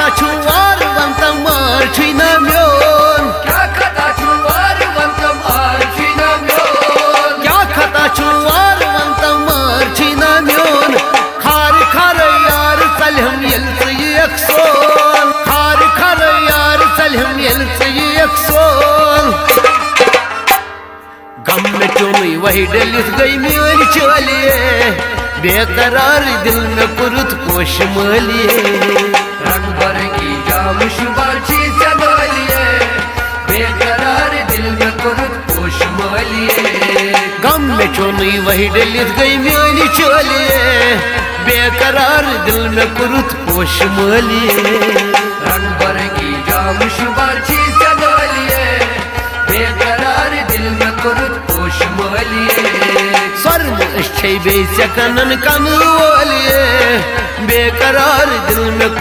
खता छुआर वंत मार छुना म्योन क्या खता छुआर वंत मार छुना म्योन क्या खता छुआर वंत मार छुना म्योन खार खार यार चल हम यल से एक सोल खार खार यार चल हम यल से एक सोल गम में चोनुई वही डलिस गई मेरी चोलिए बेकरार दिल में पुरुत पोश मोलिए रंग भर की जाम शुभाची चमलिए बेकरार दिल में कुरुत पोश मोलिए गम में चोनुई वही डलिस गई मेरी चोलिए बेकरार दिल में पुरुत पोश मोलिए रंग भर की जाम शुभाची चमलिए बेकरार दिल में कुरुत पोश मोलिए स्वर्म छे बेचकनन कन वोलिए बेकरार दिल में